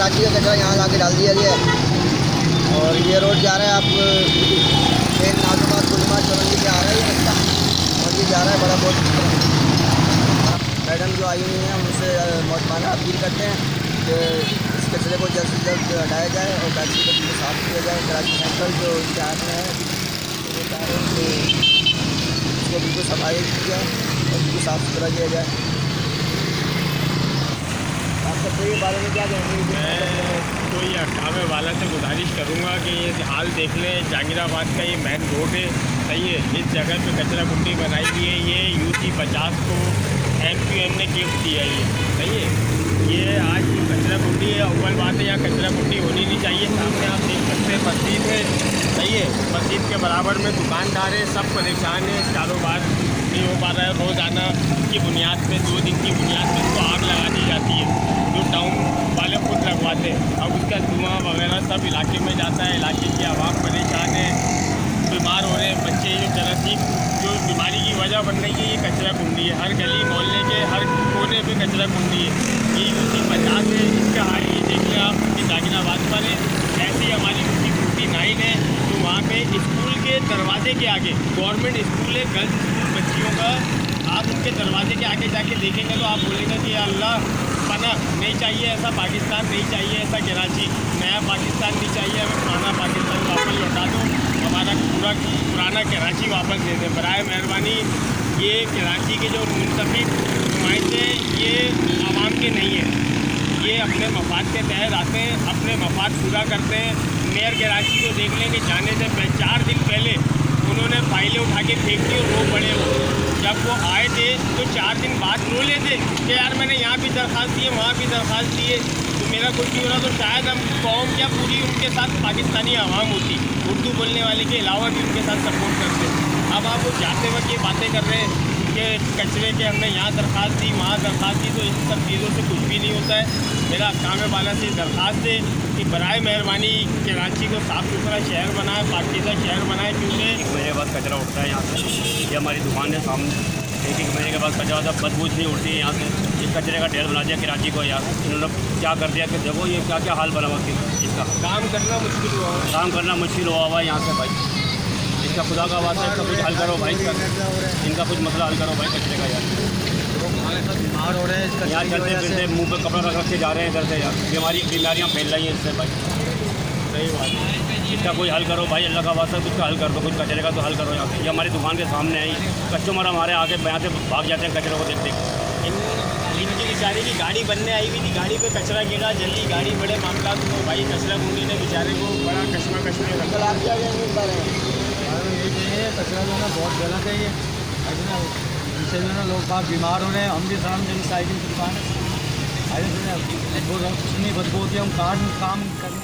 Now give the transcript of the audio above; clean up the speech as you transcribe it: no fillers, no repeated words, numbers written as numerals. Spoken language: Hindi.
कराची का कचरा यहाँ ला के डाल दिया गया है। और ये रोड जा रहा है आप ट्रेन नाजोबाद गुलमा चौरंगी से आ रहा है ये रास्ता, और ये जा रहा है बड़ा बहुत। मैडम जो आई हुई हैं उनसे मौजमाना अपील करते हैं कि इस कचरे को जल्द से जल्द हटाया जाए और कराची को बिल्कुल साफ़ किया जाए। कराची सेंट्रल जो इनके हाथ में है वो चाह रहे हैं कि इसको बिल्कुल सफाई की जाए और बिल्कुल साफ़ सुथरा किया जाए। आप सबसे ये बारे में क्या कहेंगे? मैं तो ये हटावे वाला से गुजारिश करूँगा कि ये हाल देख लें, जहांगीराबाद का ये मेन रोड है, सही है, इस जगह पे कचरा कुंडी बनाई हुई है। ये UC 50 को MQM ने गिफ्ट दिया है, ये सही है। ये आज कचरा कुंडी है, अव्वल बात है यहाँ कचरा कुंडी होनी नहीं चाहिए। सामने आप देख सकते हैं मस्जिद है, सही है, मस्जिद के बराबर में दुकानदार है, सब परेशान है, कारोबार नहीं हो पा रहा है। रोज़ाना की बुनियाद पे 2 दिन की बुनियाद पे इसको आग लगा दी जाती है, जो टाउन वाले खुद लगवाते हैं। अब उसका धुआं वगैरह सब इलाके में जाता है, इलाके की आवाम परेशान है, बीमार हो रहे हैं बच्चे। ये जरासीम जो बीमारी की वजह बन रही है, ये कचरा कुंडी है। हर गली मोहल्ले के हर कोने पे कचरा कुंडी है। ये UC 50 है, इसका हाल ये देख लें आप कि जहांगीराबाद पर है। ऐसे ही हमारी UC 49 है, तो वहाँ पे स्कूल के दरवाजे के आगे, गवर्नमेंट स्कूल है, गर्ल्स स्कूल बच्चियों का, आप उनके दरवाजे के आगे जाके देखेंगे तो आप बोलेंगे कि अल्लाह पना नहीं चाहिए ऐसा पाकिस्तान, नहीं चाहिए ऐसा कराची, नया पाकिस्तान नहीं चाहिए, हमें पुराना पाकिस्तान वापस लौटा दो, हमारा पुराना कराची वापस दे दें बराए मेहरबानी। ये कराची के जो मुंतखब नुमाइंदे ये आवाम के नहीं हैं, ये अपने मफाद के तहत आते हैं, अपने मफाद पूरा करते हैं। मेयर कराची को देख लेंगे, जाने से 4 दिन पहले उन्होंने फाइलें उठा के फेंक दी और रो पड़े हो। जब वो आए थे तो 4 दिन बाद रो लेते कि यार मैंने यहाँ भी दरख्वास्त दी है, वहाँ भी दरख्वास्त दी है, तो मेरा कुछ नहीं हो रहा, तो शायद हम कौम क्या पूरी उनके साथ पाकिस्तानी आवाम होती, उर्दू बोलने वाले के अलावा भी उनके साथ सपोर्ट करते। अब आप वो जाते वक्त ये बातें कर रहे हैं कि कचरे के हमने यहाँ दरख्वास्त दी, वहाँ दरख्वास्त दी, तो इन सब चीज़ों से कुछ भी नहीं होता है। मेरा काम वाला से दरख्वास्त है कि बराए मेहरबानी कराची को साफ़ सुथरा शहर बनाए, पाकीज़ा शहर बनाए, क्योंकि 1 महीने के बाद कचरा उठता है यहाँ से। ये हमारी दुकान है सामने, 1 महीने के बाद कचरा होता है, बदबू नहीं उठती है यहाँ से। ये कचरे का ढेर बना दिया कराची को यार, इन्होंने क्या कर दिया कि देखो ये क्या क्या हाल बना हुआ इसका। काम करना मुश्किल हुआ है, काम करना मुश्किल हुआ हुआ है यहाँ से भाई। इसका खुदा का वास्ता इसका कुछ हल करो भाई, इनका कुछ मसला हल करो भाई कचरे का यार। बीमार हो रहे हैं यहाँ चलते फिरते मुँह पे कपड़ा रख के जा रहे हैं इधर से यार, बीमारियाँ फैल रही हैं इससे भाई। सही बात है, इसका कोई हल करो भाई, अल्लाह का वास्ता कुछ का हल कर दो, कुछ कचरे का तो हल करो यहाँ से। ये हमारी दुकान के सामने है, कस्टमर हमारे आके यहाँ से भाग जाते हैं कचरे को देखते। इनकी बेचारे की गाड़ी बनने आई हुई थी, गाड़ी पे कचरा गिरा, जल्दी गाड़ी बड़े मामला तो भाई कचरा कुंडी ने बेचारे को बड़ा कश्मकश में रखा। आप क्या कहेंगे इस बारे में? कचरा जो है ना बहुत गलत है ये, इनसे जो है ना लोग बाग बीमार हो रहे हैं। हम भी सामने साइकिल की दुकान है, इतनी बदबू होती है, हम काम करने